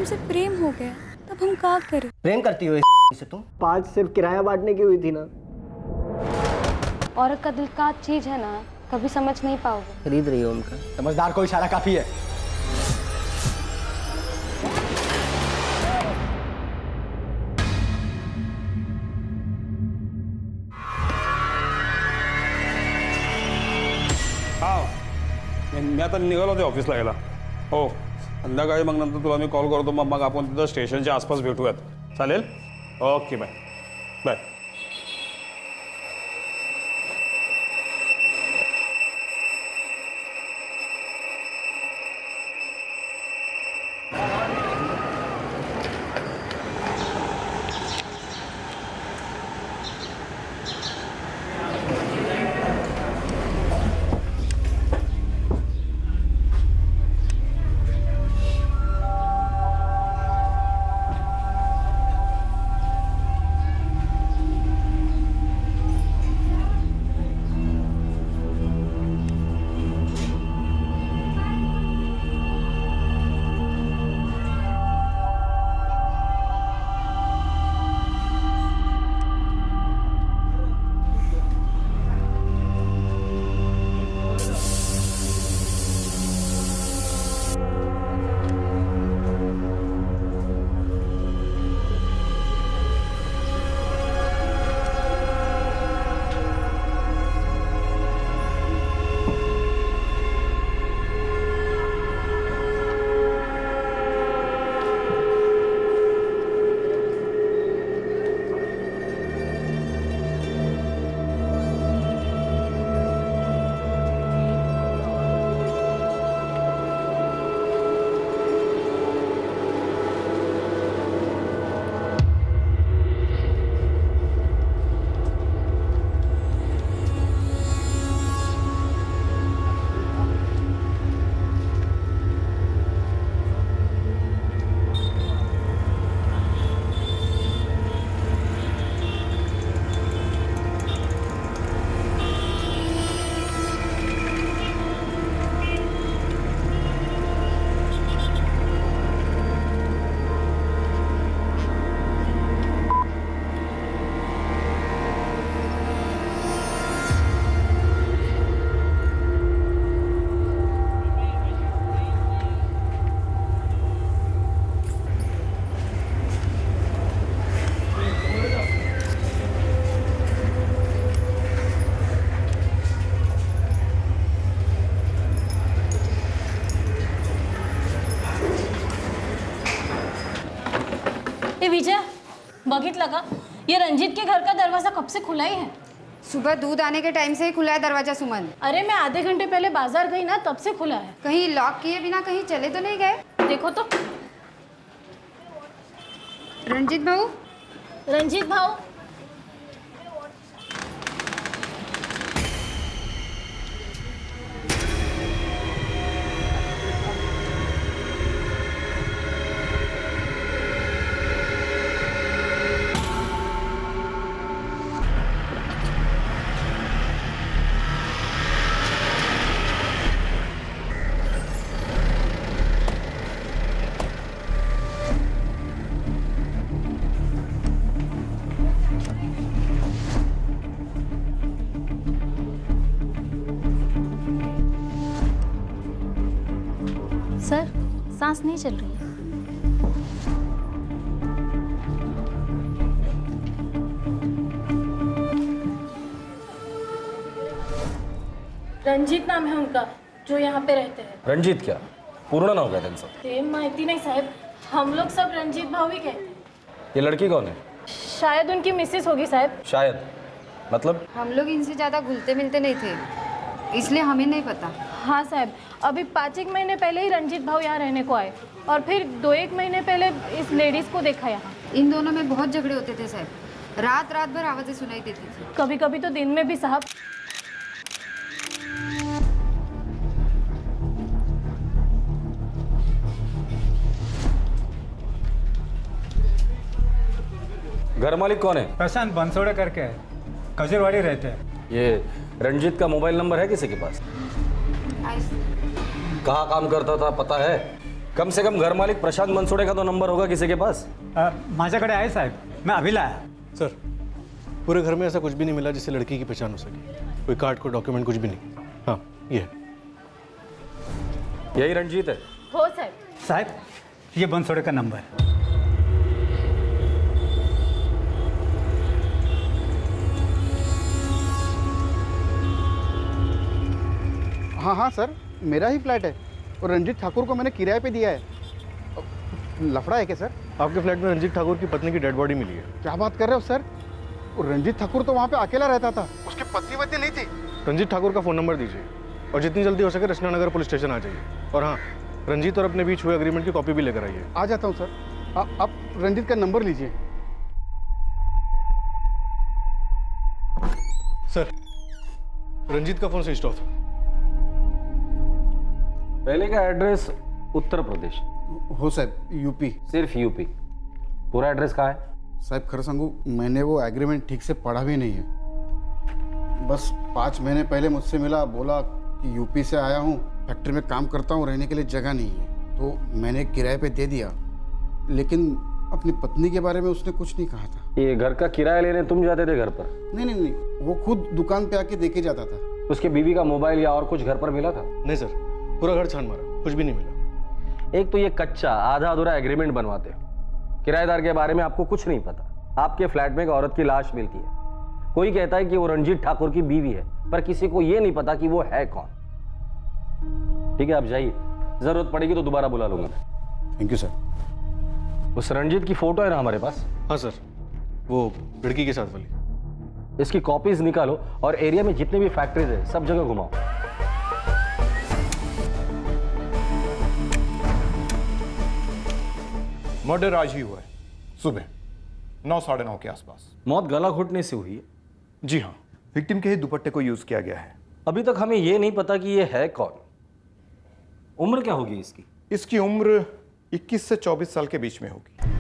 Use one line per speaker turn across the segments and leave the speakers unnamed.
हमसे प्रेम हो गया तब हम क्या करें?
प्रेम करती हो से तुम?
5 सिर्फ किराया बांटने की हुई थी ना।
औरत का दिल का चीज है ना, कभी समझ नहीं पाओगे।
खरीद रही हो उनका?
समझदार को इशारा काफी है।
हां मी आता निघालो होते ऑफिसला यायला. हो संध्याकाळी मग नंतर तुला मी कॉल करतो. मग आपण तिथं स्टेशनच्या आसपास भेटूयात. चालेल? Okay bye bye.
विजय बघितलं का, ये रंजीत के घर का दरवाजा कब से खुला ही है.
सुबह दूध आने के टाइम से ही खुला है दरवाजा सुमन.
अरे मैं आधे घंटे पहले बाजार गई ना, तब से खुला है.
कहीं लॉक किए बिना कहीं चले तो नहीं गए?
देखो तो.
रंजीत भाऊ.
रंजीत भाऊ. सर सांस नहीं चल रही है. रंजीत नाम है उनका, जो यहाँ पे रहते हैं.
रणजीत क्या पूर्ण नाव काय त्यांचं?
ते माहिती नहीं साहब, हम लोग सब रंजीत भाऊ ही कहते हैं.
ये लड़की कौन है?
शायद उनकी मिसेस होगी साहब.
शायद मतलब?
हम लोग इनसे ज़्यादा घुलते मिलते नहीं थे, इसलिए हमें नहीं पता.
हाँ साहब, अभी 5-1 महीने पहले ही रंजीत भाऊ यहाँ रहने को आए और फिर 2-1 महीने पहले इस लेडीज़ को देखा यहाँ.
इन दोनों में बहुत झगड़े होते थे साहब. रात रात भर आवाज़ें सुनाई देती थी.
कभी कभी तो दिन में भी साहब.
घर मालिक कौन है?
प्रशांत बंसोड़े करके है, खजूरवाड़ी रहते हैं.
ये रणजीत का मोबाइल नंबर है किसी के पास? कहाँ काम करता था पता है? कम से कम घर मालिक प्रशांत मनसोडे का तो नंबर होगा किसी के पास।
माझ्याकडे आहे साहेब, मैं अभी लाया।
सर, पूरे घर में ऐसा कुछ भी नहीं मिला जिससे लड़की की पहचान हो सके। कोई कार्ड, कोई डॉक्यूमेंट, कुछ भी नहीं। हाँ, ये है।
यही रंजीत है?
हो साहब।
साहेब, ये बनसोड़े का नंबर है।
हाँ हाँ सर, मेरा ही फ्लैट है और रंजीत ठाकुर को मैंने किराए पे दिया है। लफड़ा है क्या सर?
आपके फ्लैट में रंजीत ठाकुर की पत्नी की डेड बॉडी मिली है।
क्या बात कर रहे हो सर? और रंजीत ठाकुर तो वहाँ पे अकेला रहता था, उसकी पत्नी वत्नी नहीं थी।
रंजीत ठाकुर का फ़ोन नंबर दीजिए और जितनी जल्दी हो सके रचना नगर पुलिस स्टेशन आ जाइए। और हाँ, रंजीत और अपने बीच हुए एग्रीमेंट की कॉपी भी लेकर आइए।
आ जाता हूँ सर। आप रंजीत का नंबर लीजिए।
सर, रंजीत का फ़ोन स्विच ऑफ।
पहले का एड्रेस उत्तर प्रदेश,
हो साहब, यूपी।
सिर्फ यूपी। पूरा एड्रेस कहाँ है?
साहब खर संगू, मैंने वो एग्रीमेंट ठीक से पढ़ा भी नहीं है। बस 5 महीने पहले मुझसे मिला, बोला कि यूपी से आया हूँ, फैक्ट्री में काम करता हूँ, रहने के लिए जगह नहीं है, तो मैंने किराए पे दे दिया। लेकिन अपनी पत्नी के बारे में उसने कुछ नहीं कहा था।
ये घर का किराया लेने तुम जाते थे घर पर?
नहीं, वो खुद दुकान पे आके देके जाता था।
उसके बीवी का मोबाइल या और कुछ घर पर मिला था?
नहीं सर, पूरा घर छान मारा, कुछ भी नहीं मिला।
एक तो ये कच्चा आधा अधूरा एग्रीमेंट बनवाते हो, किराएदार के बारे में आपको कुछ नहीं पता। आपके फ्लैट में एक औरत की लाश मिलती है, कोई कहता है कि वो रंजीत ठाकुर की बीवी है, पर किसी को ये नहीं पता कि वो है कौन। ठीक है, आप जाइए, जरूरत पड़ेगी तो दोबारा बुला लूंगा।
Thank you sir.
उस रंजीत की फोटो है ना हमारे पास?
हाँ सर, वो लड़की के साथ वाली।
इसकी कॉपीज निकालो और एरिया में जितने भी फैक्ट्रीज है सब जगह घुमाओ।
मर्डर आज ही हुआ है, सुबह 9 साढ़े 9 के आसपास।
मौत गला घुटने से हुई है?
जी हाँ, विक्टिम के ही दुपट्टे को यूज किया गया है।
अभी तक हमें यह नहीं पता कि ये है कौन। उम्र क्या होगी इसकी?
इसकी उम्र 21 से 24 साल के बीच में होगी।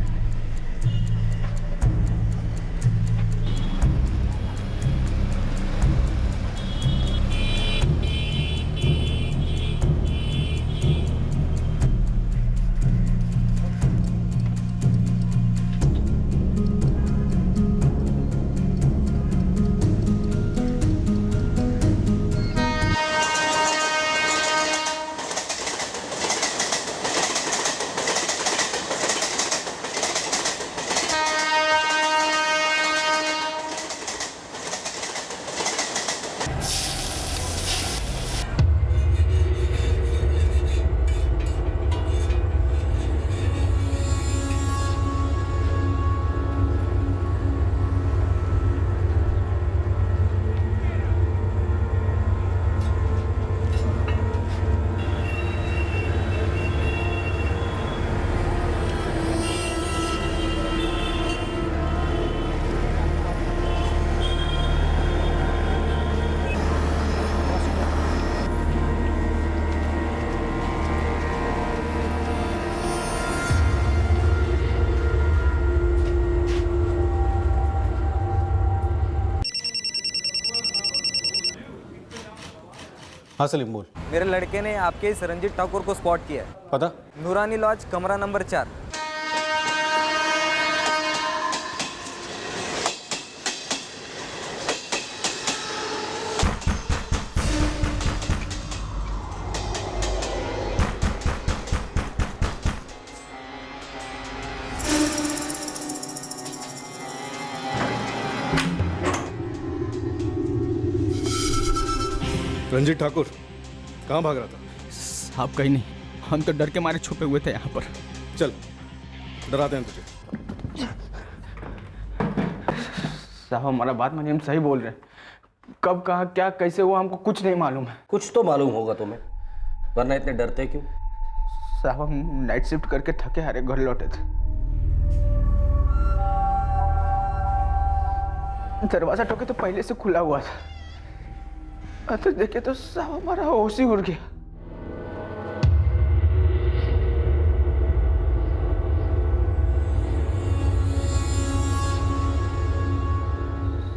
हाँ सलीम बोल।
मेरे लड़के ने आपके इस रंजीत ठाकुर को स्पॉट किया है।
पता?
नूरानी लॉज, कमरा नंबर 4।
रंजीत ठाकुर कहाँ भाग रहा था?
साहब कहीं नहीं, हम तो डर के मारे छुपे हुए थे यहाँ पर।
चल, डराते हैं तुझे।
साहब हमारा बात मानिए, हम सही बोल रहे हैं। कब कहा क्या कैसे हुआ हमको कुछ नहीं मालूम है।
कुछ तो मालूम होगा तुम्हें, वरना इतने डरते क्यों?
साहब हम नाइट शिफ्ट करके थके हारे घर लौटे थे, दरवाजा ठोके तो पहले से खुला हुआ था। तो देखे तो साहब हमारा होश ही उड़ गया।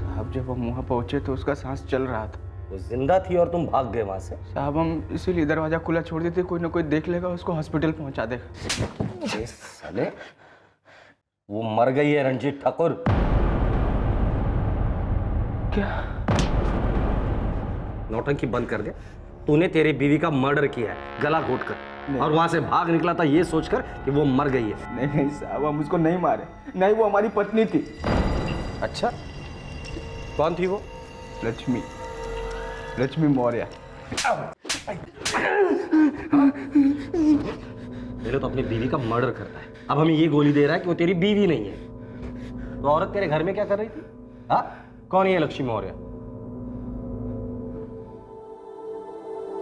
साहब जब हम वहां पहुंचे तो उसका सांस चल रहा था।
वो जिंदा थी और तुम भाग गए वहां से।
साहब हम इसीलिए दरवाजा खुला छोड़ देते, कोई ना कोई देख लेगा, उसको हॉस्पिटल पहुंचा देगा।
अरे साले, वो मर गई है रंजीत ठाकुर।
क्या?
नौटंकी बंद कर दे। तूने तेरी बीवी का मर्डर किया है गला घोट कर, और वहां से भाग निकला था ये सोचकर कि वो मर गई है।
नहीं नहीं साहब, हम उसको नहीं मारे, नहीं वो हमारी पत्नी थी।
अच्छा, कौन थी वो?
लक्ष्मी, लक्ष्मी मौर्य।
पहले तो अपनी बीवी का मर्डर करता है, अब हमें ये गोली दे रहा है कि वो तेरी बीवी नहीं है। तो औरत तेरे घर में क्या कर रही थी? हाँ, कौन है ये लक्ष्मी मौर्य?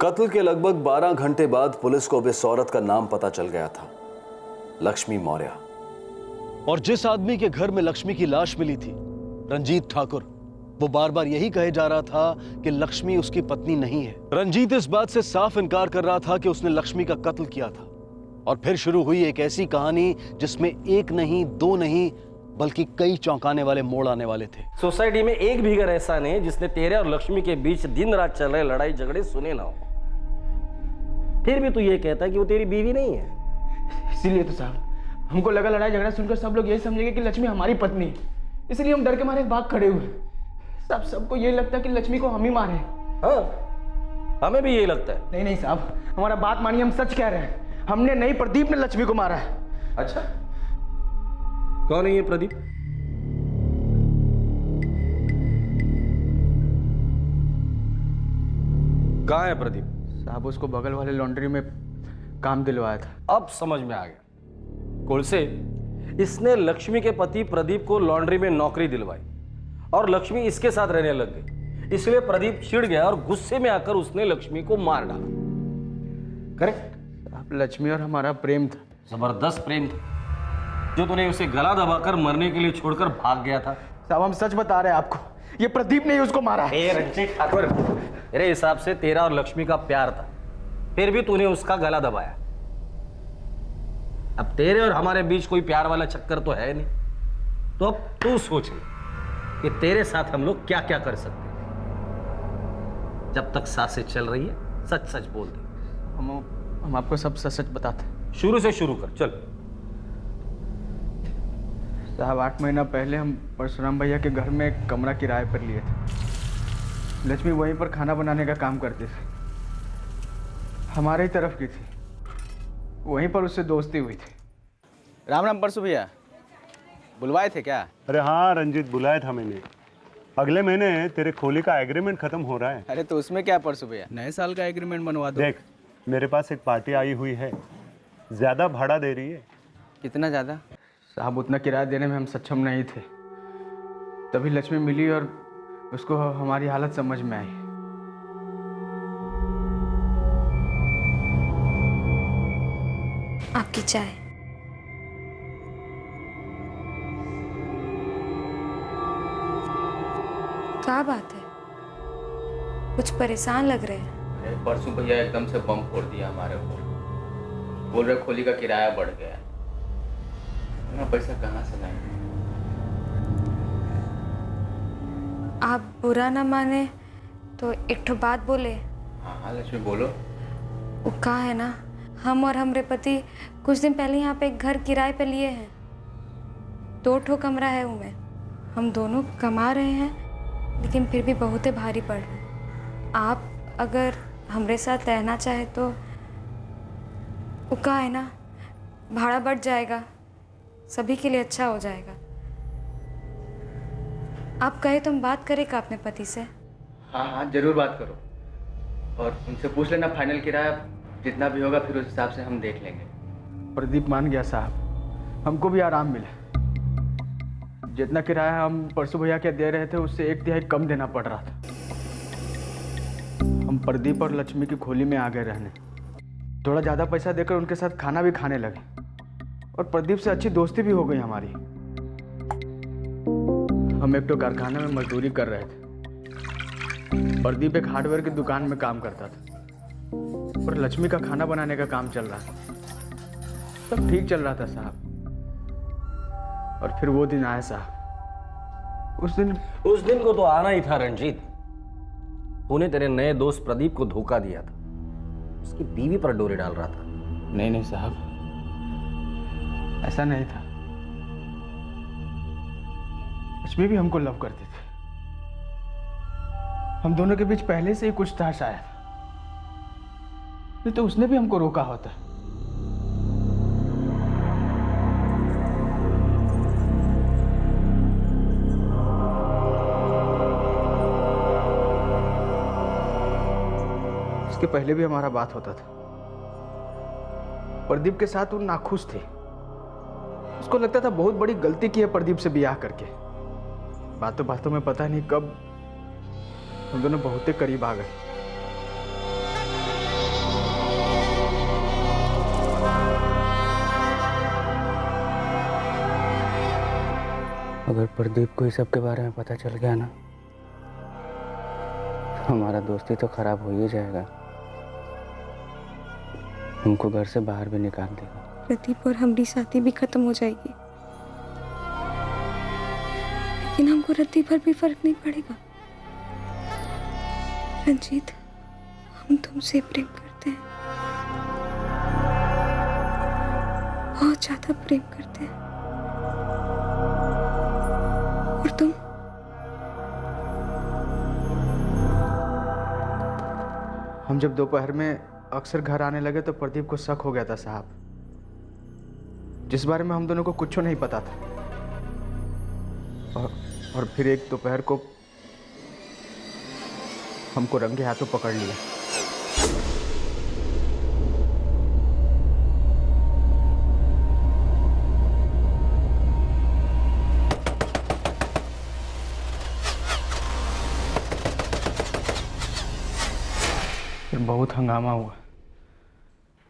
कत्ल के लगभग 12 घंटे बाद पुलिस को अब इस औरत का नाम पता चल गया था, लक्ष्मी मौर्य।
और जिस आदमी के घर में लक्ष्मी की लाश मिली थी, रंजीत ठाकुर, वो बार बार यही कहे जा रहा था कि लक्ष्मी उसकी पत्नी नहीं है। रंजीत इस बात से साफ इनकार कर रहा था कि उसने लक्ष्मी का कत्ल किया था। और फिर शुरू हुई एक ऐसी कहानी जिसमें एक नहीं, दो नहीं, बल्कि कई चौंकाने वाले मोड़ आने वाले थे।
सोसाइटी में एक भी घर ऐसा नहीं जिसने तेरे और लक्ष्मी के बीच दिन रात चल रहे लड़ाई झगड़े सुने ना हो। फिर भी तू ये कहता है कि वो तेरी बीवी नहीं है।
इसीलिए तो साहब हमको लगा लड़ाई झगड़ा सुनकर सब लोग यही समझेंगे कि लक्ष्मी हमारी पत्नी है, इसलिए हम डर के मारे भाग खड़े हुए। साहब सबको ये लगता है कि लक्ष्मी को हम ही मारे।
हाँ, हमें भी यही लगता है।
नहीं नहीं साहब, हमारा बात मानिए, हम सच कह रहे हैं, हमने नहीं, प्रदीप ने लक्ष्मी को मारा है।
अच्छा, कौन है ये प्रदीप? कहाँ है प्रदीप?
साहब उसको बगल वाले लॉन्ड्री में काम दिलवाया था।
अब समझ में आ गया। कुलसे, इसने लक्ष्मी के पति प्रदीप को लॉन्ड्री में नौकरी दिलवाई और लक्ष्मी इसके साथ रहने लग गई, इसलिए प्रदीप चिढ़ गया और गुस्से में आकर उसने लक्ष्मी को मार डाला। करेक्ट?
साहब लक्ष्मी और हमारा प्रेम था,
जबरदस्त प्रेम था, जो तूने उसे गला दबाकर मरने के लिए छोड़कर भाग गया था।
साहब हम सच बता रहे हैं आपको, ये प्रदीप ने ही उसको मारा है।
रंजीत ठाकुर, मेरे हिसाब से तेरा और लक्ष्मी का प्यार था, फिर भी तूने उसका गला दबाया। अब तेरे और हमारे बीच कोई प्यार वाला चक्कर तो है नहीं, तो अब तू सोच ले कि तेरे साथ हम लोग क्या क्या कर सकते हैं। जब तक सांसें चल रही है सच सच बोल दे।
हम आपको सब सच सच बताते हैं।
शुरू से शुरू कर, चल।
साहब 8 महीना पहले हम परशुराम भैया के घर में एक कमरा किराए पर लिए थे। लक्ष्मी वहीं पर खाना बनाने का काम करती थी, हमारे ही तरफ की थी, वहीं पर उससे दोस्ती हुई थी।
राम राम परसु भैया, बुलवाए थे क्या?
अरे हाँ रंजीत, बुलाया था मैंने। अगले महीने तेरे खोली का एग्रीमेंट खत्म हो रहा है।
अरे तो उसमें क्या परसु भैया, नए साल का एग्रीमेंट बनवा दो।
देख, मेरे पास एक पार्टी आई हुई है, ज़्यादा भाड़ा दे रही है।
कितना ज़्यादा?
साहब उतना किराया देने में हम सक्षम नहीं थे, तभी लक्ष्मी मिली और उसको हमारी हालत समझ में आई।
आपकी चाय। क्या बात है, कुछ परेशान लग रहे हैं?
परसों भैया एकदम से बम फोड़ दिया हमारे ऊपर, बोल रहे खोली का किराया बढ़ गया, इतना पैसा कहाँ से लाएंगे?
आप बुरा ना माने तो एक ठो बात बोले।
हाँ लक्ष्मी बोलो।
वो कहा है ना, हम और हमरे पति कुछ दिन पहले यहाँ पे एक घर किराए पे लिए हैं। 2 ठो कमरा है उनमें, हम दोनों कमा रहे हैं लेकिन फिर भी बहुत ही भारी पड़ रहा है। आप अगर हमरे साथ रहना चाहे तो वो कहा है ना, भाड़ा बढ़ जाएगा, सभी के लिए अच्छा हो जाएगा। आप कहे तो हम बात करें का अपने पति से?
हाँ जरूर बात करो, और उनसे पूछ लेना फाइनल किराया जितना भी होगा, फिर उस हिसाब से हम देख लेंगे।
प्रदीप मान गया साहब, हमको भी आराम मिला। जितना किराया हम परसों भैया के दे रहे थे उससे 1/3 कम देना पड़ रहा था। हम प्रदीप और लक्ष्मी की खोली में आ गए रहने, थोड़ा ज़्यादा पैसा देकर उनके साथ खाना भी खाने लगे, और प्रदीप से अच्छी दोस्ती भी हो गई हमारी। हम एक तो कारखाने में मजदूरी कर रहे थे, प्रदीप एक हार्डवेयर की दुकान में काम करता था, और लक्ष्मी का खाना बनाने का काम चल रहा था। सब ठीक चल रहा था साहब, और फिर वो दिन आया साहब। उस दिन
को तो आना ही था रंजीत, तूने तेरे नए दोस्त प्रदीप को धोखा दिया था, उसकी बीवी पर डोरे डाल रहा था।
नहीं साहब, ऐसा नहीं था। लक्ष्मी भी हमको लव करती थी। हम दोनों के बीच पहले से ही कुछ था शायद, नहीं तो उसने भी हमको रोका होता। इसके पहले भी हमारा बात होता था। प्रदीप के साथ वो नाखुश थे। उसको लगता था बहुत बड़ी गलती की है प्रदीप से ब्याह करके। बातों बातों में पता नहीं कब हम दोनों बहुत ही करीब आ गए।
अगर प्रदीप को इस सब के बारे में पता चल गया ना, हमारा दोस्ती तो खराब हो ही जाएगा। हमको घर से बाहर भी निकाल देगा।
प्रदीप और हमारी शादी भी खत्म हो जाएगी, लेकिन हमको रत्ती भर भी फर्क नहीं पड़ेगा। रंजीत, हम तुमसे प्रेम करते हैं, बहुत ज्यादा प्रेम करते हैं। और तुम?
हम जब दोपहर में अक्सर घर आने लगे तो प्रदीप को शक हो गया था साहब, जिस बारे में हम दोनों को कुछ नहीं पता था। और फिर एक दोपहर को हमको रंगे हाथों पकड़ लिया। फिर बहुत हंगामा हुआ।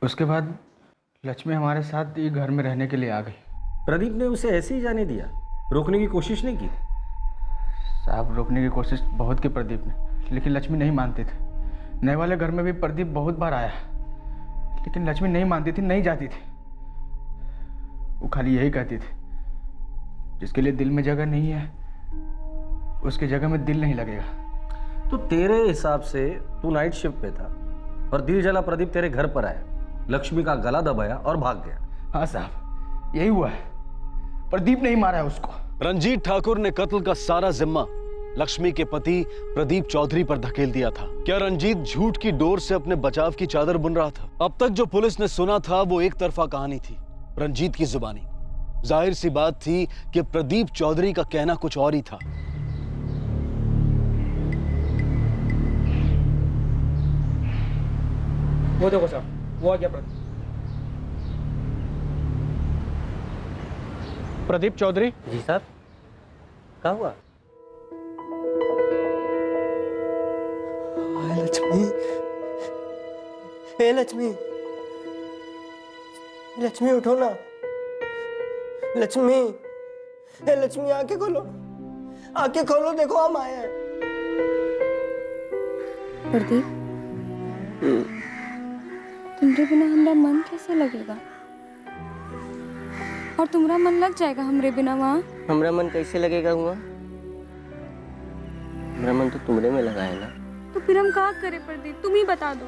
उसके बाद लक्ष्मी हमारे साथ ये घर में रहने के लिए आ गई।
प्रदीप ने उसे ऐसे ही जाने दिया, रोकने की कोशिश नहीं की?
साहब, रोकने की कोशिश बहुत की प्रदीप ने, लेकिन लक्ष्मी नहीं मानती थी। नए वाले घर में भी प्रदीप बहुत बार आया, लेकिन लक्ष्मी नहीं मानती थी, नहीं जाती थी। वो खाली यही कहती थी, जिसके लिए दिल में जगह नहीं है उसकी जगह में दिल नहीं लगेगा।
तो तेरे हिसाब से तू नाइट शिफ्ट पे था और दिल जला प्रदीप तेरे घर पर आया, लक्ष्मी का गला दबाया और भाग गया।
हाँ साहब, यही हुआ है। प्रदीप ने ही मारा है उसको।
रंजीत ठाकुर ने कत्ल का सारा जिम्मा लक्ष्मी के पति प्रदीप चौधरी पर धकेल दिया था। क्या रंजीत झूठ की डोर से अपने बचाव की चादर बुन रहा था? अब तक जो पुलिस ने सुना था वो एक तरफा कहानी थी, रंजीत की जुबानी। जाहिर सी बात थी कि प्रदीप चौधरी का कहना कुछ और ही था।
वो देखो साहब, वो आ गया प्रदीप चौधरी।
जी साहब, क्या हुआ?
लक्ष्मी, हे लक्ष्मी, लक्ष्मी उठो ना। लक्ष्मी, हे लक्ष्मी, आंखें खोलो, आंखें खोलो, देखो हम आए हैं।
प्रदीप, तुम्हारे बिना हमारा मन कैसे लगेगा? और तुम्हारा मन लग जाएगा हमरे बिना वहाँ?
हमारा मन कैसे लगेगा हुआ? हमारा मन तो तुम्हारे में लगा है ना।
तो फिर हम क्या करें प्रदीप, तुम ही बता दो।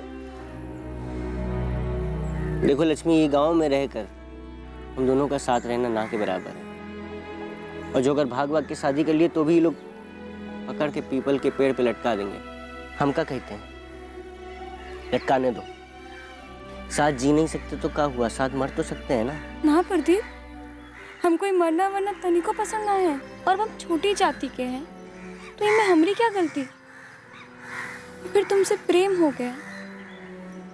देखो लक्ष्मी, ये गांव में रहकर हम दोनों का साथ रहना ना के बराबर है। और जो अगर भाग भाग के शादी कर लिए तो भी लोग पकड़ के पीपल के पेड़ पे लटका देंगे। हम क्या कहते हैं, लटकाने दो। साथ जी नहीं सकते तो क्या हुआ, साथ मर तो सकते हैं ना।
ना प्रदीप, हम कोई मरना वरना तनी को पसंद ना है, और हम छोटी जाति के हैं, तो इनमें हमारी क्या गलती? फिर तुमसे प्रेम हो गया,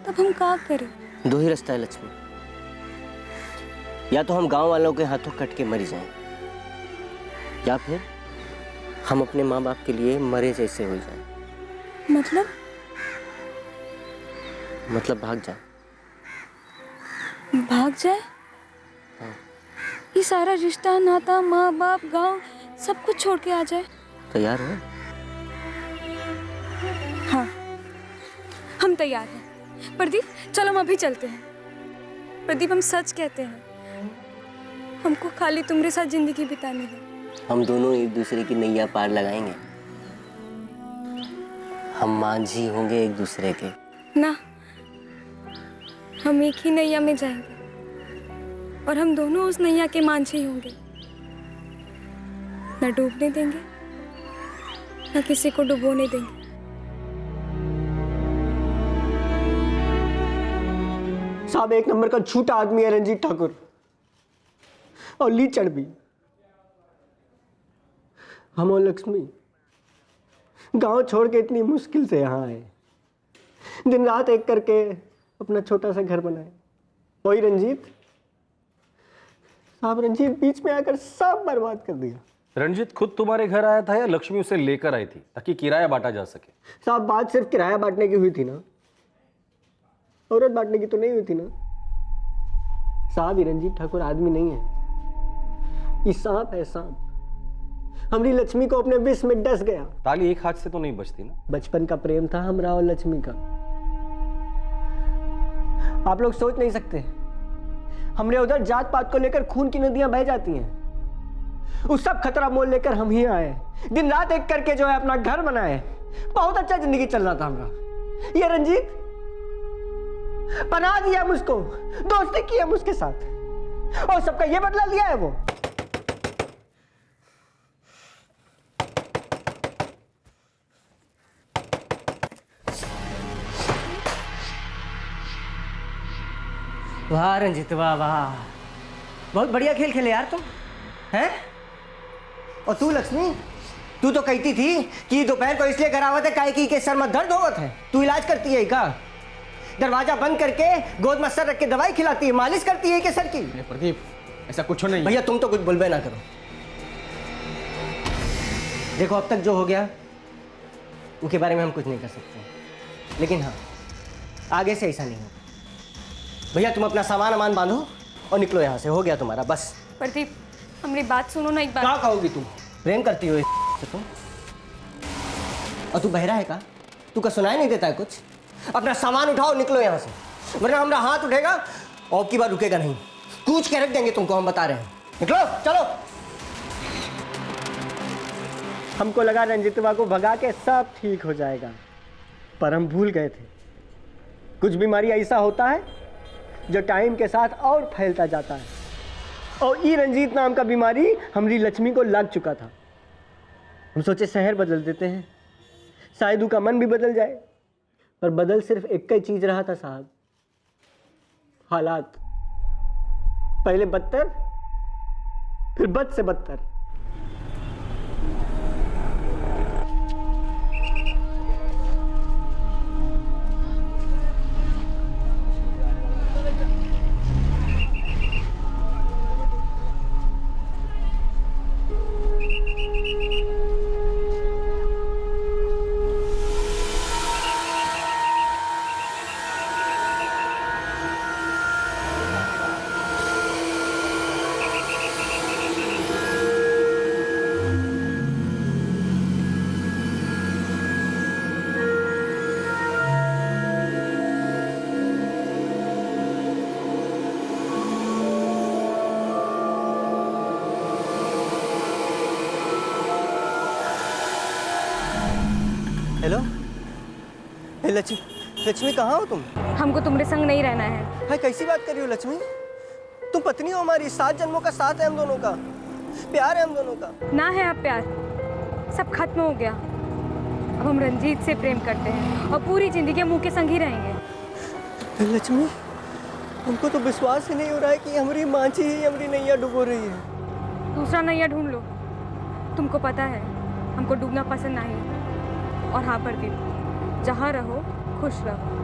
तब हम क्या करें?
दो ही रास्ता है लक्ष्मी, या तो हम गांव वालों के हाथों कट के मर जाएं, या फिर हम अपने माँ बाप के लिए मरे जैसे हो जाएं। मतलब भाग जाए।
भाग जाए?
हाँ।
ये सारा रिश्ता, नाता, माँ बाप, गांव, सब कुछ छोड़ के आ जाए?
तैयार हो?
हाँ, हम तैयार हैं। प्रदीप, चलो हम अभी चलते हैं। प्रदीप, हम सच कहते हैं, हमको खाली तुम्हारे साथ जिंदगी बितानी है।
हम दोनों एक दूसरे की नैया पार लगाएंगे। हम मांझी होंगे एक दूसरे के।
ना, हम एक ही नैया में जाएंगे और हम दोनों उस नैया के मांझी होंगे। न डूबने देंगे, न किसी को डुबोने देंगे।
साहब एक नंबर का झूठा आदमी है रंजीत ठाकुर, और लीचड़ भी। हम और लक्ष्मी गांव छोड़ के इतनी मुश्किल से यहाँ आए, दिन रात एक करके अपना छोटा सा घर बनाए। वही रंजीत साहब, रंजीत बीच में आकर सब बर्बाद कर दिया।
रंजीत खुद तुम्हारे घर आया था या लक्ष्मी उसे लेकर आई थी ताकि किराया बांटा जा सके?
साहब बात सिर्फ किराया बांटने की हुई थी ना, औरत बांटने की तो नहीं हुई थी ना। साहब ये रंजीत ठाकुर आदमी नहीं है, ये सांप है सांप। हमारी लक्ष्मी को अपने विष में डस गया।
ताली एक हाथ से तो नहीं बचती ना।
बचपन का प्रेम था हमरा और लक्ष्मी का, आप लोग सोच नहीं सकते। हमने उधर जात पात को लेकर खून की नदियां बह जाती हैं, उस सब खतरा मोल लेकर हम ही आए, दिन रात एक करके जो है अपना घर बनाए। बहुत अच्छा जिंदगी चल रहा था हमारा। ये रंजीत पनाह दिया मुझको, दोस्ती की है मुझके साथ, और सबका ये बदला लिया है वो। वाह रंजीत वाह वाह, बहुत बढ़िया खेल खेले यार तुम, हैं? और तू लक्ष्मी, तू तो कहती थी कि दोपहर को इसलिए करावत है काहे कि सर में दर्द होवत है। तू इलाज करती है का? दरवाजा बंद करके गोद में सर रख के दवाई खिलाती है, मालिश करती है कि सर की?
प्रदीप ऐसा कुछ नहीं।
भैया तुम तो कुछ बुलबे ना करो। देखो अब तक जो हो गया उनके बारे में हम कुछ नहीं कर सकते, लेकिन हाँ आगे से ऐसा नहीं होगा। भैया तुम अपना सामान अमान बांधो और निकलो यहाँ से, हो गया तुम्हारा बस।
प्रदीप हमारी बात सुनो ना एक बार।
क्या कहोगी तुम? प्रेम करती हो इससे तुम? और तू बहरा है का? तू का सुनाई नहीं देता है कुछ? अपना सामान उठाओ निकलो यहाँ से, वरना हमारा हाथ उठेगा और की बार रुकेगा नहीं। कूच के रख देंगे तुमको, हम बता रहे हैं। निकलो चलो। हमको लगा रंजीतवा को भगा के सब ठीक हो जाएगा, पर हम भूल गए थे कुछ बीमारी ऐसा होता है जो टाइम के साथ और फैलता जाता है, और ई रंजीत नाम का बीमारी हमारी लक्ष्मी को लग चुका था। हम सोचे शहर बदल देते हैं, शायद उसका मन भी बदल जाए, पर बदल सिर्फ एक ही चीज रहा था साहब, हालात। पहले बदतर, फिर बद से बदतर। हेलो लक्ष्मी, लक्ष्मी कहाँ हो तुम?
हमको तुम्हारे संग नहीं रहना है।
हाय कैसी बात कर रही हो लक्ष्मी? तुम पत्नी हो हमारी, 7 जन्मों का साथ है हम दोनों का, प्यार है हम दोनों का।
ना है अब प्यार, सब खत्म हो गया। अब हम रंजीत से प्रेम करते हैं और पूरी जिंदगी मुंह के संग ही रहेंगे।
लक्ष्मी हमको तो विश्वास ही नहीं हो रहा है कि हमारी मांझी ही हमारी नैया डुबो रही है।
दूसरा नैया ढूंढ लो। तुमको पता है हमको डूबना पसंद नहीं। और हाँ प्रदीप, जहाँ रहो खुश रहो।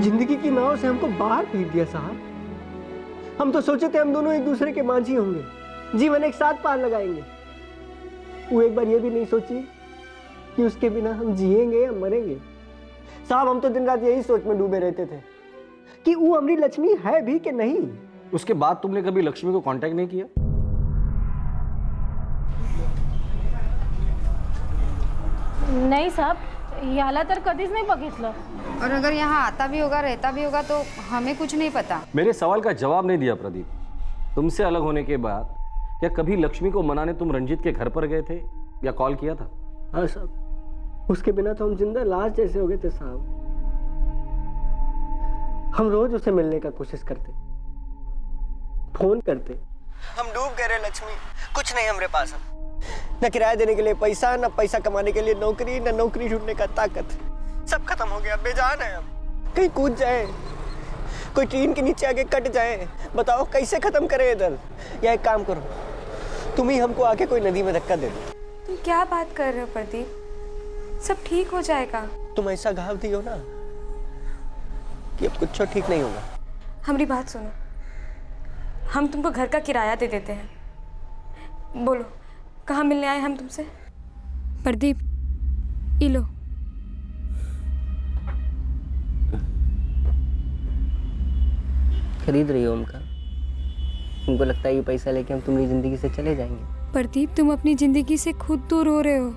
जिंदगी की नाव से हमको बाहर फेंक दिया साहब। हम तो सोचे थे हम दोनों एक दूसरे के मांझी होंगे, जीवन एक साथ पार लगाएंगे। वो एक बार ये भी नहीं सोची कि उसके बिना हम जिएंगे या मरेंगे। साहब हम तो दिन रात यही सोच में डूबे रहते थे कि वो हमारी लक्ष्मी है भी कि नहीं।
उसके बाद तुमने कभी लक्ष्मी को कांटेक्ट नहीं किया?
नहीं साहब, याला तर कधीच नाही बघितलं।
और अगर यहाँ आता भी होगा, रहता भी होगा, तो हमें कुछ नहीं पता।
मेरे सवाल का जवाब नहीं दिया प्रदीप। तुमसे अलग होने के बाद क्या कभी लक्ष्मी को मनाने तुम रंजीत के घर पर गए थे या कॉल किया था?
हाँ साहब, उसके बिना तो हम जिंदा लाश जैसे हो गए थे साहब। हम रोज उसे मिलने का कोशिश करते, फोन करते। हम डूब गए रे लक्ष्मी, कुछ नहीं हमारे पास अब। न किराया देने के लिए पैसा, न पैसा कमाने के लिए नौकरी, न नौकरी ढूंढने का ताकत। सब खत्म हो गया, बेजान है हम। कहीं कूद जाए, कोई ट्रेन के नीचे आके कट जाए, बताओ कैसे खत्म करें इधर? या एक काम करो, तुम ही हमको आके कोई नदी में धक्का दे दो।
तुम क्या बात कर रहे हो प्रदीप? सब ठीक हो जाएगा।
तुम ऐसा घाव दियो ना कि अब कुछ ठीक नहीं होगा।
हमारी बात सुनो, हम तुमको घर का किराया दे देते हैं। बोलो कहाँ मिलने आए हम तुमसे? प्रदीप, ई लो।
खरीद रही हो उनका? तुमको लगता है ये पैसा लेके हम तुम्हारी जिंदगी से चले जाएंगे?
प्रदीप, तुम अपनी जिंदगी से खुद दूर हो रहे हो।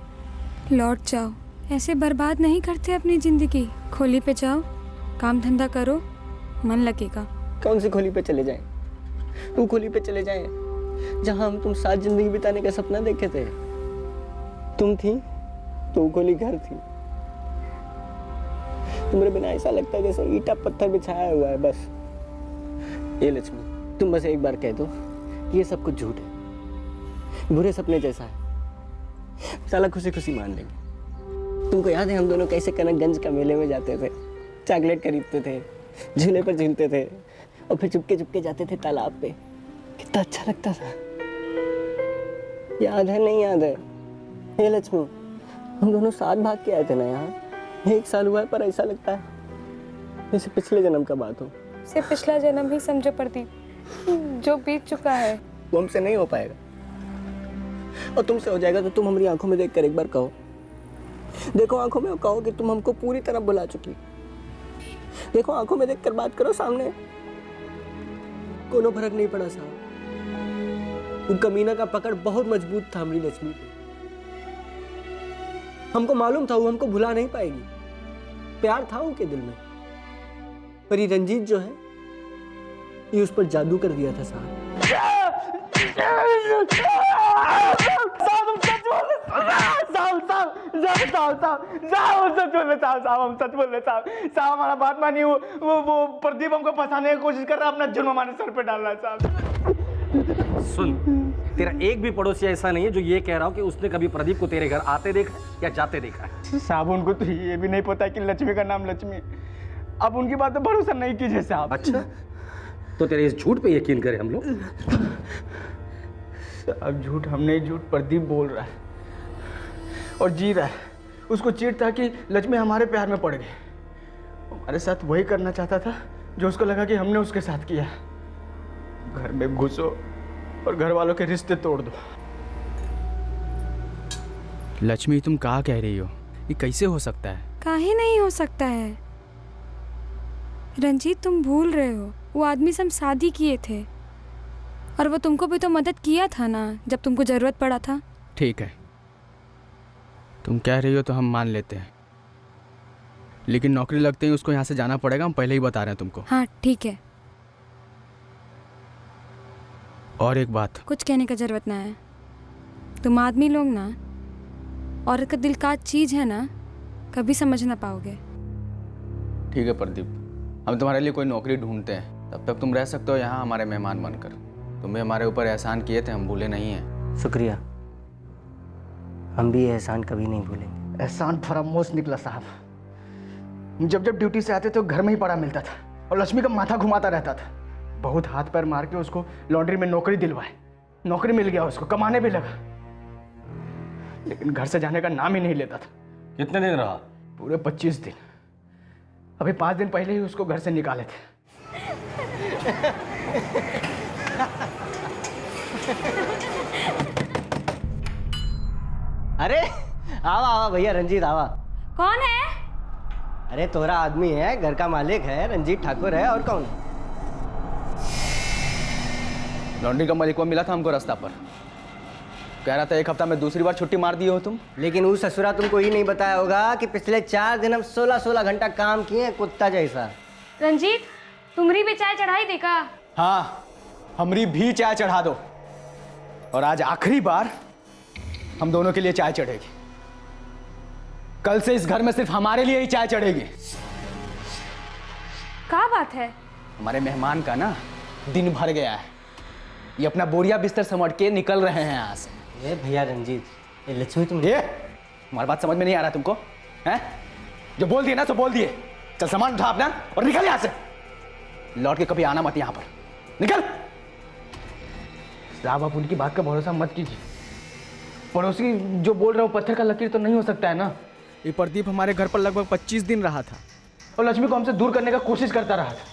लौट जाओ, ऐसे बर्बाद नहीं करते अपनी जिंदगी। खोली पे जाओ, काम धंधा करो, मन लगेगा।
कौन सी खोली पे चले जाएं? वो खोली पे चले जाएं जहां हम तुम साथ जिंदगी बिताने का सपना देखे थे। तुम थी तो वो खोली घर थी। तुम्हारे बिना ऐसा लगता है जैसे ईटा पत्थर बिछाया हुआ है बस। ये लक्ष्मी, तुम बस एक बार कह दो ये सब कुछ झूठ है, बुरे सपने जैसा है। साला खुशी खुशी मान लेंगे। तुमको याद है हम दोनों कैसे कनकगंज का मेले में जाते थे, चॉकलेट खरीदते थे, झूले पर झूलते थे और फिर चुपके चुपके जाते थे तालाब पे। कितना अच्छा लगता था। याद है नहीं याद है? हे लक्ष्मी, हम दोनों साथ भाग के आए थे ना यहाँ। 1 साल हुआ है पर ऐसा लगता है जैसे पिछले जन्म का बात हो।
से पिछला जन्म ही समझो प्रदीप, जो बीत चुका है।
वो हमसे नहीं हो पाएगा, और तुमसे हो जाएगा तो तुम हमारी आंखों में देखकर एक बार कहो, देखो आंखों में, कहो कि तुम हमको पूरी तरह भुला चुकी। देखो आंखों में देखकर बात करो सामने। कोनो फर्क नहीं पड़ा साहब। वो कमीना का पकड़ बहुत मजबूत था हमारी लक्ष्मी पे। हमको मालूम था वो हमको भुला नहीं पाएगी। प्यार था उनके दिल में, पर ये रंजीत जो है ये उस पर जादू कर दिया था साहब।
सच बोल रहे साहब, हमारा बात मानिए। वो प्रदीप हमको फंसाने की कोशिश कर रहा है, अपना जुर्म हमारे सर पे डाल रहा है साहब।
सुन, तेरा एक भी पड़ोसी ऐसा नहीं है जो ये कह रहा हो कि उसने कभी प्रदीप को तेरे घर आते देखा या जाते देखा है।
साहब उनको तो ये भी नहीं पता कि लक्ष्मी का नाम लक्ष्मी। अब उनकी बात पे भरोसा नहीं कीजिए साहब।
अच्छा, तो तेरे इस झूठ पे यकीन करें हम लोग?
अब झूठ हम नहीं, झूठ प्रदीप बोल रहा है और जी रहा है। उसको चिढ़ था कि लक्ष्मी हमारे प्यार में पड़ गई। हमारे साथ वही करना चाहता था जो उसको लगा कि हमने उसके साथ किया। घर में घुसो और घर वालों के रिश्ते तोड़ दो।
लक्ष्मी, तुम क्या कह रही हो? ये कैसे हो सकता है?
काहे नहीं हो सकता है रंजीत, तुम भूल रहे हो। वो आदमी से हम शादी किए थे और वो तुमको भी तो मदद किया था ना जब तुमको जरूरत पड़ा था।
ठीक है, तुम कह रही हो तो हम मान लेते हैं, लेकिन नौकरी लगते ही उसको यहाँ से जाना पड़ेगा। हम पहले ही बता रहे हैं तुमको।
हाँ ठीक है।
और एक बात,
कुछ कहने का जरूरत ना है। तुम आदमी लोग ना, औरत का दिल का चीज है ना, कभी समझ ना पाओगे।
ठीक है प्रदीप, हम तुम्हारे लिए कोई नौकरी ढूंढते हैं, तब तक तुम रह सकते हो यहाँ हमारे मेहमान बनकर। तुम्हें हमारे ऊपर एहसान किए थे, हम भूले नहीं हैं।
शुक्रिया, हम भी एहसान कभी नहीं भूलेंगे।
एहसान फरामोश निकला साहब। जब जब ड्यूटी से आते तो घर में ही पड़ा मिलता था और लक्ष्मी का माथा घुमाता रहता था। बहुत हाथ पैर मार के उसको लॉन्ड्री में नौकरी दिलवाए। नौकरी मिल गया, उसको कमाने भी लगा, लेकिन घर से जाने का नाम ही नहीं लेता था।
कितने दिन रहा?
पूरे 25 दिन। अभी 5 दिन पहले ही उसको घर से निकाले थे।
अरे आवा आवा भैया, रंजीत आवा।
कौन है?
अरे तोरा आदमी है, घर का मालिक है, रंजीत ठाकुर है, और कौन है?
लॉन्ड्री का मालिक को मिला था हमको रास्ता पर, कह रहा था 1 हफ्ता में दूसरी बार छुट्टी मार दी हो तुम।
लेकिन उस ससुरा तुमको ही नहीं बताया होगा कि पिछले 4 दिन हम 16-16 घंटा काम किए हैं, कुत्ता जैसा।
रंजीत, तुमरी भी चाय चढ़ाई देखा?
हाँ, हमरी भी चाय चढ़ा दो, और आज आखिरी बार हम दोनों के लिए चाय चढ़ेगी। कल से इस घर में सिर्फ हमारे लिए ही चाय चढ़ेगी।
क्या बात है?
हमारे मेहमान का ना दिन भर गया है। ये अपना बोरिया बिस्तर समेट के निकल रहे हैं यहाँ से।
ए भैया रंजीत, ये लक्ष्मी तुम
हमारी बात समझ में नहीं आ रहा तुमको? हैं? जो बोल दिए ना तो बोल दिए। चल सामान उठा अपना और निकल यहाँ से। लौट के कभी आना मत यहाँ पर। निकल। साहब आप उनकी बात का भरोसा मत कीजिए। पड़ोसी जो बोल रहे हो पत्थर का लकीर तो नहीं हो सकता है ना। ये प्रदीप हमारे घर पर लगभग 25 दिन रहा था और लक्ष्मी को हमसे दूर करने का कोशिश करता रहा था,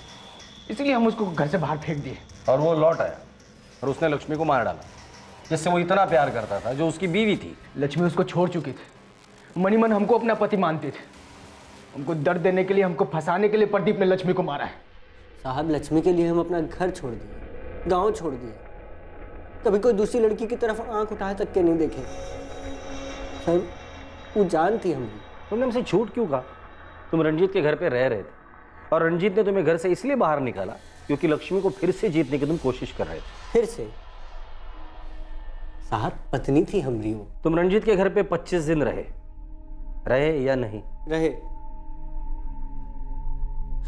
इसलिए हम उसको घर से बाहर फेंक दिए।
और वो लौट आया और उसने लक्ष्मी को मार डाला, जिससे वो इतना प्यार करता था, जो उसकी बीवी थी।
लक्ष्मी उसको छोड़ चुकी थी। मनी मन हमको अपना पति मानते थे। हमको दर्द देने के लिए, हमको फंसाने के लिए प्रदीप ने लक्ष्मी को मारा है।
साहब लक्ष्मी के लिए हम अपना घर छोड़ दिए, गांव छोड़ दिए, कभी कोई दूसरी लड़की की तरफ आंख उठाए तक के नहीं देखे। सर वो जान थी हमारी।
तुमने हमसे झूठ क्यों कहा? तुम रंजीत के घर पे रह रहे थे और रंजीत ने तुम्हें घर से इसलिए बाहर निकाला क्योंकि लक्ष्मी को फिर से जीतने की तुम कोशिश कर रहे थे।
फिर से? साहब पत्नी थी हमारी वो।
तुम रंजीत के घर पे 25 दिन रहे या नहीं
रहे?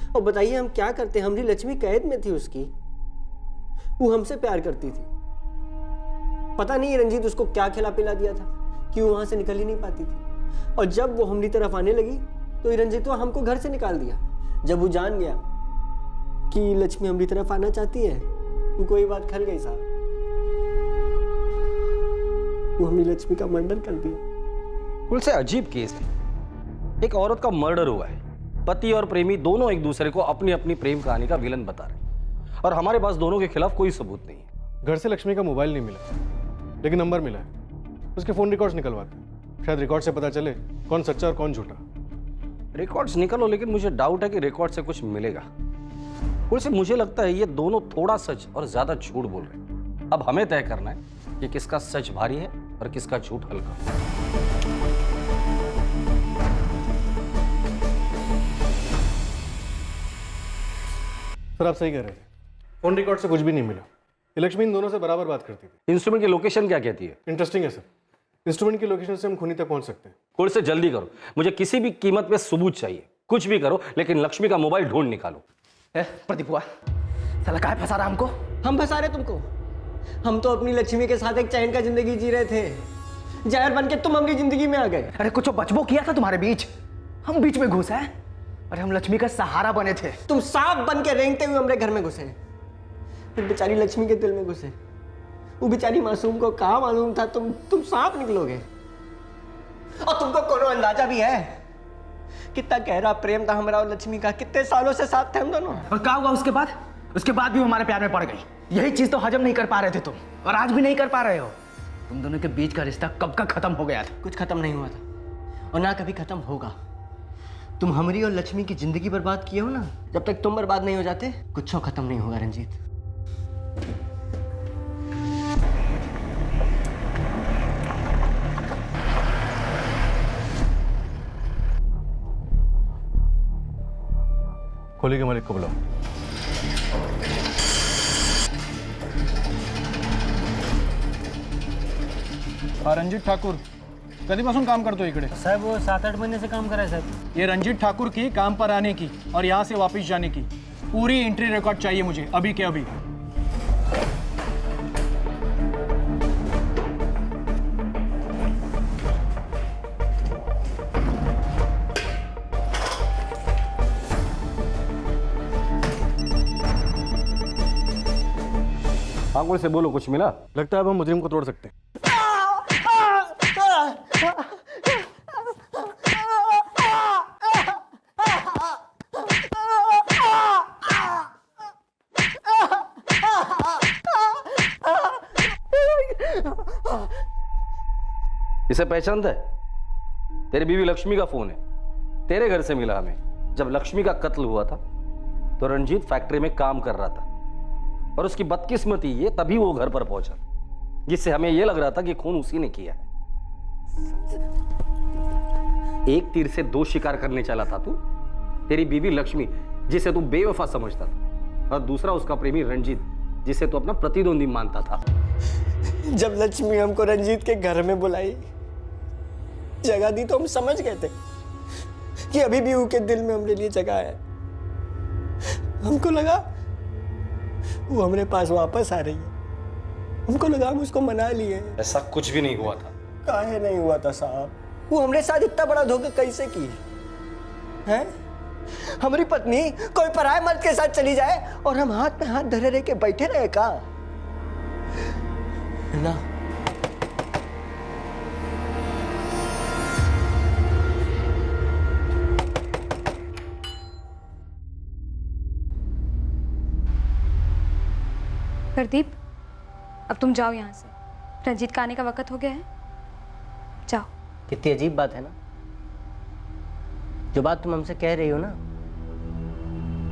और बताइए हम क्या करते? हमारी लक्ष्मी कैद में थी उसकी, वो हमसे प्यार करती थी। पता नहीं रंजीत उसको क्या खिला पिला दिया था कि वो वहां से निकल ही नहीं पाती थी। और जब वो हमारी तरफ आने लगी तो रंजीत तो हमको घर से निकाल दिया। जब वो जान गया कि लक्ष्मी हमारी तरफ आना चाहती है, वो कोई बात खल गई साहब। वो हमारी लक्ष्मी का मर्डर कर दिया।
कुल से अजीब केस है। एक औरत का मर्डर हुआ है, पति और प्रेमी दोनों एक दूसरे को अपनी अपनी प्रेम कहानी का विलन बता रहे हैं और हमारे पास दोनों के खिलाफ कोई सबूत नहीं है।
घर से लक्ष्मी का मोबाइल नहीं मिला, लेकिन नंबर मिला है। उसके फोन रिकॉर्ड्स निकलवाते हैं, शायद रिकॉर्ड से पता चले कौन सच्चा और कौन झूठा।
रिकॉर्ड्स निकलो, लेकिन मुझे डाउट है कि रिकॉर्ड से कुछ मिलेगा। कुल से मुझे लगता है ये दोनों थोड़ा सच और ज्यादा झूठ बोल रहे हैं। अब हमें तय करना है कि किसका सच भारी है और किसका झूठ हल्का।
सर आप सही कह रहे थे, फोन रिकॉर्ड से कुछ भी नहीं मिला। ये लक्ष्मी इन दोनों से बराबर बात करती थी।
इंस्ट्रूमेंट की लोकेशन क्या कहती है?
इंटरेस्टिंग है सर। इंस्ट्रूमेंट की लोकेशन से हम खूनी तक पहुंच सकते हैं।
कुल से जल्दी करो, मुझे किसी भी कीमत पे सबूत चाहिए। कुछ भी करो, लेकिन लक्ष्मी का मोबाइल ढूंढ निकालो।
प्रदीप हुआ साला काहे फंसा रहा हमको?
हम फंसा रहे तुमको? हम तो अपनी लक्ष्मी के साथ एक चैन का जिंदगी जी रहे थे। जहर बन के तुम हमारी जिंदगी में आ गए।
अरे कुछ बचबो किया था तुम्हारे बीच, हम बीच में घुसे हैं। अरे हम लक्ष्मी का सहारा बने थे।
तुम सांप बन के रेंगते हुए हमारे घर में घुसे, फिर बेचारी लक्ष्मी के दिल में घुसे। वो बेचारी मासूम को कहाँ मालूम था तुम सांप निकलोगे। और तुमको कोनो अंदाजा भी है कितना गहरा प्रेम था हमारा और लक्ष्मी का? कितने सालों से साथ थे हम दोनों।
और क्या हुआ उसके बाद? उसके बाद भी हमारे प्यार में पड़ गई। यही चीज तो हजम नहीं कर पा रहे थे तुम, और आज भी नहीं कर पा रहे हो। तुम दोनों के बीच का रिश्ता कब का खत्म हो गया था?
कुछ खत्म नहीं हुआ था और ना कभी खत्म होगा। तुम हमारी और लक्ष्मी की जिंदगी बर्बाद किए हो ना, जब तक तुम बर्बाद नहीं हो जाते कुछ खत्म नहीं होगा रंजीत।
खोली के मालिक को बुलाओ।
रणजित ठाकूर कधीपासून काम करतो इकडे?
साहेब वो 7-8 महीने से काम कर रहा है साहब।
ये रंजीत ठाकुर की काम पर आने की और यहाँ से वापस जाने की पूरी एंट्री रिकॉर्ड चाहिए मुझे, अभी के अभी।
आंखों से बोलो, कुछ मिला?
लगता है अब हम मुजरिम को तोड़ सकते हैं।
इसे पहचानता है? तेरी बीवी लक्ष्मी का फोन है, तेरे घर से मिला हमें। जब लक्ष्मी का कत्ल हुआ था तो रंजीत फैक्ट्री में काम कर रहा था और उसकी बदकिस्मती ये तभी वो घर पर पहुंचा, जिससे हमें यह लग रहा था कि खून उसी ने किया है। एक तीर से 2 शिकार करने चला था तू। तेरी बीवी लक्ष्मी, जिसे तू बेवफा समझता था, और दूसरा उसका प्रेमी रंजीत, जिसे तू अपना प्रतिद्वंदी मानता था।
जब लक्ष्मी हमको रंजीत के घर में बुलाई, जगह दी, तो हम समझ गए थे कि अभी भी उसके दिल में हमारे लिए जगह है। हमको लगा वो हमारे पास वापस आ रही है, हमको लगा हम उसको मना लिए।
ऐसा कुछ भी नहीं हुआ था।
काहे नहीं हुआ था साहब? वो हमारे साथ इतना बड़ा धोखा कैसे की है? हमारी पत्नी कोई पराये मर्द के साथ चली जाए और हम हाथ में हाथ धरे रह के बैठे रहे का? है ना?
प्रदीप, अब तुम जाओ यहाँ से। रंजीत का आने का वक्त हो गया है, जाओ।
कितनी अजीब बात है ना, जो बात तुम हमसे कह रही हो ना,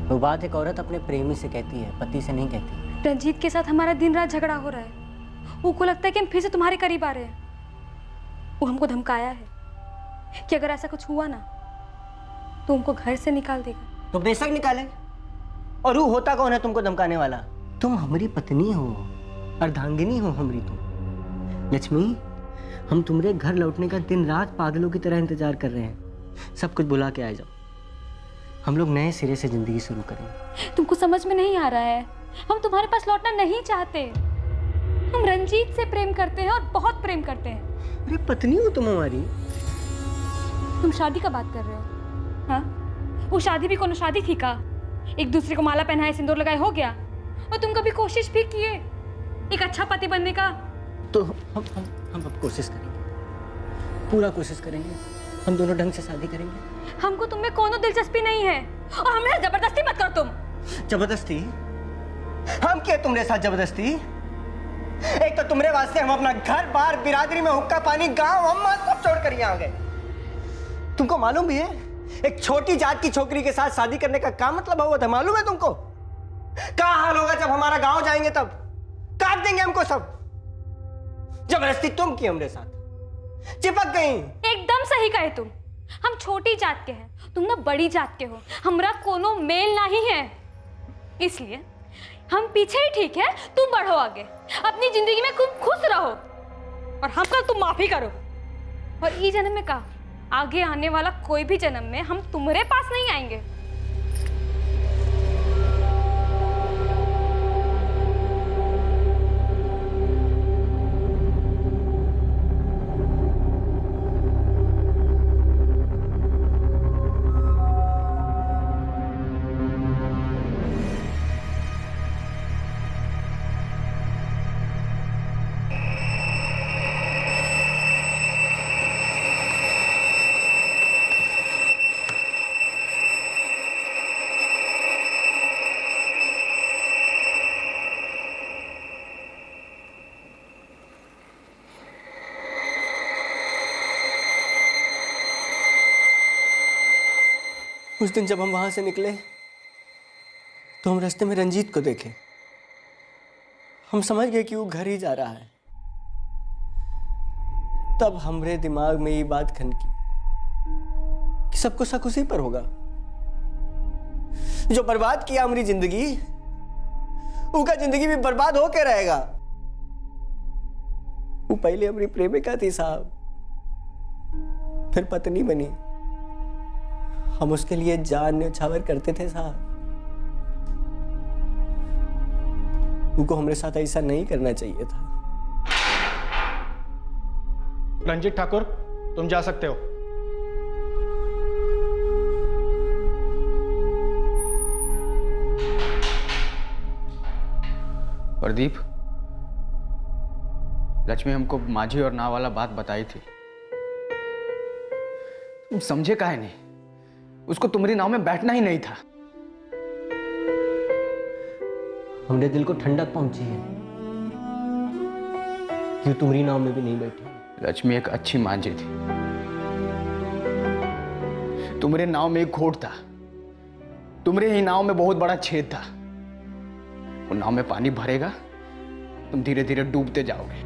वो बात एक औरत अपने प्रेमी से कहती है, पति से नहीं कहती।
रंजीत के साथ हमारा दिन रात झगड़ा हो रहा है। वो को लगता है कि हम फिर से तुम्हारे करीब आ रहे हैं। वो हमको धमकाया है कि अगर ऐसा कुछ हुआ ना तो हमको घर से निकाल देगा।
तो बेशक निकाले, और वो होता कौन है तुमको धमकाने वाला? तुम हमारी पत्नी हो, अर्धांगिनी हो हमारी तुम। लक्ष्मी, हम तुम्हारे घर लौटने का दिन रात पागलों की तरह इंतजार कर रहे हैं। सब कुछ बुला के आ जाओ, हम लोग नए सिरे से जिंदगी शुरू करेंगे।
तुमको समझ में नहीं आ रहा है, हम तुम्हारे पास लौटना नहीं चाहते। हम रंजीत से प्रेम करते हैं और बहुत प्रेम करते हैं।
अरे पत्नी हो तुम हमारी।
तुम शादी का बात कर रहे हो? हाँ, वो शादी भी कौन शादी थी का? एक दूसरे को माला पहनाए, सिंदूर लगाए, हो गया। और तुम कभी कोशिश भी किए एक अच्छा पति बनने का?
तो हम अब कोशिश करेंगे, पूरा कोशिश करेंगे। हम दोनों ढंग से शादी करेंगे।
हमको तुममें कोनो दिलचस्पी नहीं है, और हमें जबरदस्ती मत करो तुम।
जबरदस्ती? हम क्या तुम्हारे साथ जबरदस्ती? एक तो तुम्हारे वास्ते हम अपना घर बार, बिरादरी में हुक्का पानी, गांव हम सब छोड़ कर यहाँ आ गए। तुमको मालूम भी है एक छोटी जात की छोकरी के साथ शादी करने का क्या मतलब हुआ था? मालूम है तुमको क्या हाल होगा जब हमारा गांव जाएंगे? तब काट देंगे हमको सब। जबरदस्ती तुम की हमरे साथ चिपक गई।
एकदम सही कहे तुम। हम छोटी जात के हैं, तुम ना बड़ी जात के हो। हमरा कोनो मेल नहीं है, इसलिए हम पीछे ही ठीक है। तुम बढ़ो आगे, अपनी जिंदगी में खूब खुश रहो, और हम कल तुम माफी करो। और ई जन्म में का आगे आने वाला कोई भी जन्म में हम तुम्हारे पास नहीं आएंगे।
उस दिन जब हम वहां से निकले तो हम रास्ते में रंजीत को देखे। हम समझ गए कि वो घर ही जा रहा है। तब हमरे दिमाग में ये बात खनकी कि सबको शक उसी पर होगा जो बर्बाद किया हमारी जिंदगी, उसका जिंदगी भी बर्बाद होके रहेगा। वो पहले हमारी प्रेमिका थी साहब, फिर पत्नी बनी। हम उसके लिए जान न्यौछावर करते थे साहब। उनको हमारे साथ ऐसा नहीं करना चाहिए था।
रंजीत ठाकुर, तुम जा सकते हो।
प्रदीप, लक्ष्मी हमको माझी और नाव वाला बात बताई थी। तुम समझे काहे नहीं? उसको तुम्हारी नाव में बैठना ही नहीं था।
हमरे दिल को ठंडक पहुंची है कि तुम्हारी नाव में भी नहीं बैठी।
लक्ष्मी एक अच्छी माझी थी। तुम्हारे नाव में एक खोट था, तुम्हारे ही नाव में बहुत बड़ा छेद था। वो नाव में पानी भरेगा, तुम धीरे धीरे डूबते जाओगे।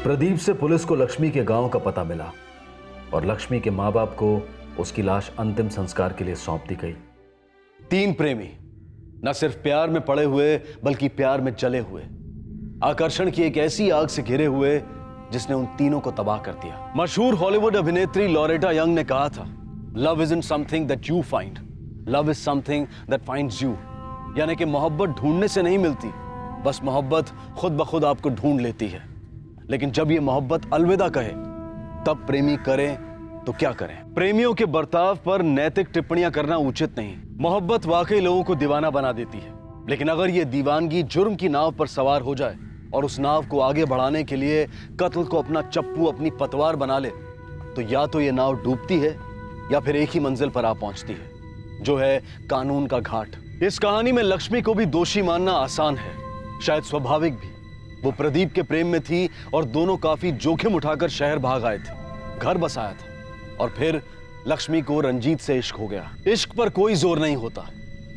प्रदीप से पुलिस को लक्ष्मी के गांव का पता मिला और लक्ष्मी के मां बाप को उसकी लाश अंतिम संस्कार के लिए सौंप दी गई।
3 प्रेमी न सिर्फ प्यार में पड़े हुए बल्कि प्यार में जले हुए, आकर्षण की एक ऐसी आग से घिरे हुए जिसने उन तीनों को तबाह कर दिया। मशहूर हॉलीवुड अभिनेत्री लॉरेटा यंग ने कहा था, love isn't something that you find, love is something that finds you. यानी कि मोहब्बत ढूंढने से नहीं मिलती, बस मोहब्बत खुद ब खुद आपको ढूंढ लेती है। लेकिन जब ये मोहब्बत अलविदा कहे तब प्रेमी करें तो क्या करें? प्रेमियों के बर्ताव पर नैतिक टिप्पणियां करना उचित नहीं। मोहब्बत वाकई लोगों को दीवाना बना देती है, लेकिन अगर ये दीवानगी जुर्म की नाव पर सवार हो जाए और उस नाव को आगे बढ़ाने के लिए कत्ल को अपना चप्पू, अपनी पतवार बना ले, तो या तो ये नाव डूबती है या फिर एक ही मंजिल पर आ पहुंचती है, जो है कानून का घाट। इस कहानी में लक्ष्मी को भी दोषी मानना आसान है, शायद स्वाभाविक भी। वो प्रदीप के प्रेम में थी और दोनों काफी जोखिम उठाकर शहर भाग आए थे, घर बसाया था, और फिर लक्ष्मी को रंजीत से इश्क हो गया। इश्क पर कोई जोर नहीं होता।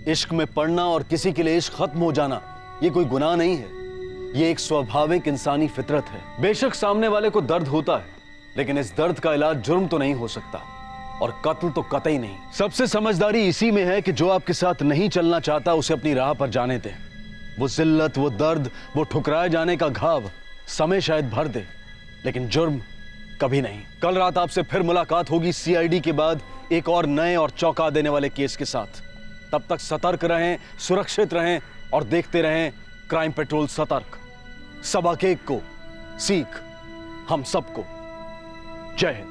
इश्क में पड़ना और किसी के लिए इश्क खत्म हो जाना ये कोई गुनाह नहीं है, ये एक स्वाभाविक इंसानी फितरत है। बेशक सामने वाले को दर्द होता है, लेकिन इस दर्द का इलाज जुर्म तो नहीं हो सकता, और कत्ल तो कतई नहीं। सबसे समझदारी इसी में है कि जो आपके साथ नहीं चलना चाहता उसे अपनी राह पर जाने दें। वो जिल्लत, वो दर्द, वो ठुकराए जाने का घाव समय शायद भर दे, लेकिन जुर्म कभी नहीं। कल रात आपसे फिर मुलाकात होगी सीआईडी के बाद एक और नए और चौंका देने वाले केस के साथ। तब तक सतर्क रहें, सुरक्षित रहें और देखते रहें क्राइम पेट्रोल सतर्क। सबक एक को, सीख हम सबको। जय हिंद।